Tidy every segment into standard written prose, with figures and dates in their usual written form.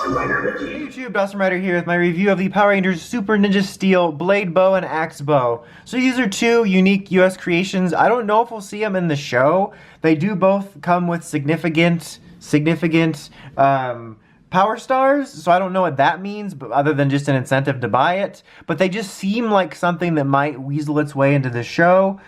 Hey YouTube, Dawson Rider here with my review of the Power Rangers Super Ninja Steel Blade Bow and Axe Bow. So these are two unique US creations. I don't know if we'll see them in the show. They do both come with significant power stars, so I don't know what that means, but other than just an incentive to buy it. But they just seem like something that might weasel its way into the show.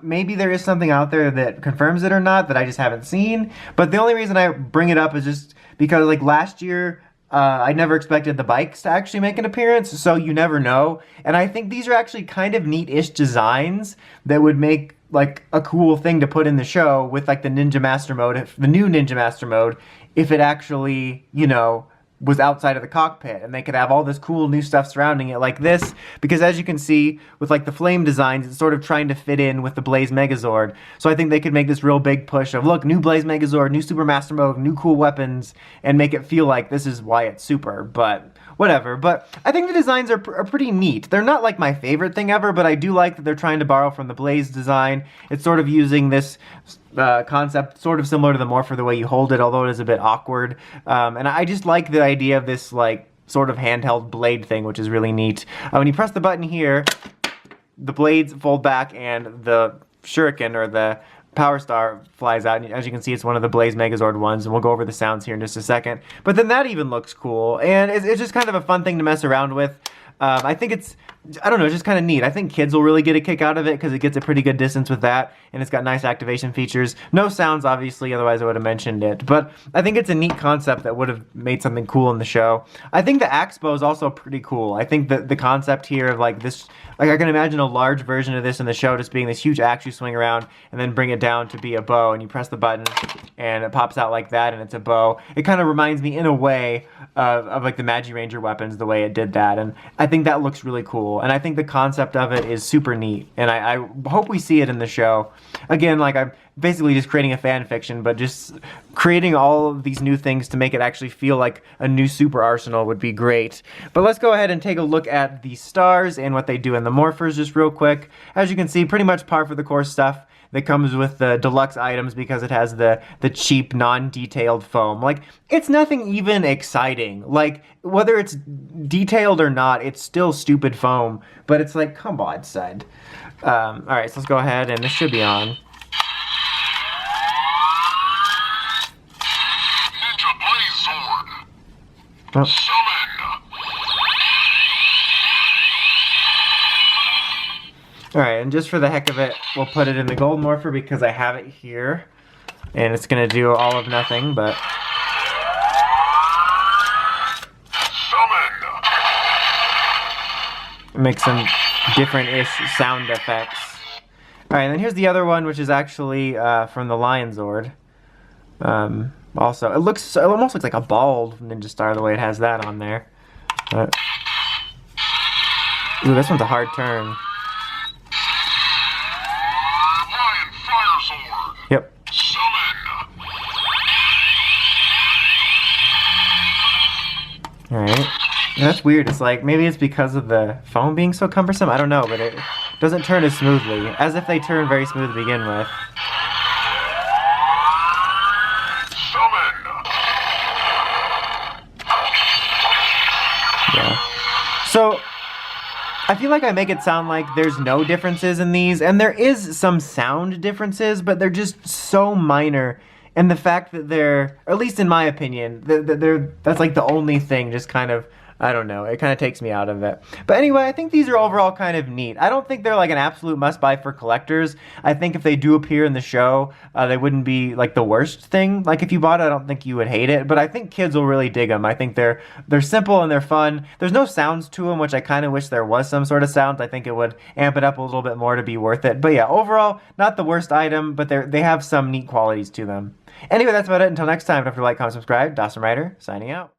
Maybe there is something out there that confirms it or not that I just haven't seen. But the only reason I bring it up is just because, like, last year, I never expected the bikes to actually make an appearance, so you never know. And I think these are actually kind of neat-ish designs that would make like a cool thing to put in the show with like the Ninja Master mode, the new Ninja Master mode, if it actually, you know, was outside of the cockpit and they could have all this cool new stuff surrounding it like this, because as you can see with like the flame designs, it's sort of trying to fit in with the Blaze Megazord. So I think they could make this real big push of, look, new Blaze Megazord, new Super Master mode, new cool weapons, and make it feel like this is why it's super, but whatever. But I think the designs are pretty neat. They're not like my favorite thing ever, but I do like that they're trying to borrow from the Blaze design. It's sort of using this concept sort of similar to the Morpher, the way you hold it, although it is a bit awkward. And I just like the idea of this like sort of handheld blade thing, which is really neat. When you press the button here, the blades fold back and the shuriken or the Power Star flies out, and as you can see, it's one of the Blaze Megazord ones, and we'll go over the sounds here in just a second. But then that even looks cool, and it's just kind of a fun thing to mess around with. I think it's, I don't know, it's just kind of neat. I think kids will really get a kick out of it because it gets a pretty good distance with that, and it's got nice activation features. No sounds, obviously, otherwise I would have mentioned it. But I think it's a neat concept that would have made something cool in the show. I think the Axe Bow is also pretty cool. I think that the concept here of like this, like I can imagine a large version of this in the show just being this huge axe you swing around and then bring it down to be a bow, and you press the button and it pops out like that and it's a bow. It kind of reminds me in a way of like the Magi Ranger weapons, the way it did that, and I think that looks really cool, and I think the concept of it is super neat, and I hope we see it in the show. Again, like I'm basically just creating a fan fiction, but just creating all of these new things to make it actually feel like a new super arsenal would be great. But let's go ahead and take a look at the stars and what they do in the Morphers just real quick. As you can see, pretty much par for the course stuff that comes with the deluxe items because it has the cheap, non-detailed foam. Like, it's nothing even exciting. Like, whether it's detailed or not, it's still stupid foam. But it's like, come on, son. Alright, so let's go ahead, and this should be on. Ninja Megazord. Oh. Summon. Alright, and just for the heck of it, we'll put it in the gold Morpher because I have it here. And it's going to do all of nothing, but... Summon. make some different-ish sound effects. Alright, and then here's the other one, which is actually from the Lion Zord. Also, it almost looks like a bald Ninja Star the way it has that on there. Ooh, this one's a hard turn. Lion Fire Sword. Yep. Summon. Alright. That's weird. It's like, maybe it's because of the foam being so cumbersome? I don't know, but it doesn't turn as smoothly. As if they turn very smooth to begin with. Summon. Yeah. So, I feel like I make it sound like there's no differences in these, and there is some sound differences, but they're just so minor. And the fact that they're, or at least in my opinion, that's like the only thing just kind of, I don't know, it kind of takes me out of it. But anyway, I think these are overall kind of neat. I don't think they're like an absolute must-buy for collectors. I think if they do appear in the show, they wouldn't be like the worst thing. Like if you bought it, I don't think you would hate it. But I think kids will really dig them. I think they're simple and they're fun. There's no sounds to them, which I kind of wish there was some sort of sounds. I think it would amp it up a little bit more to be worth it. But yeah, overall, not the worst item, but they have some neat qualities to them. Anyway, that's about it. Until next time, don't forget to like, comment, subscribe. Dawson Rider, signing out.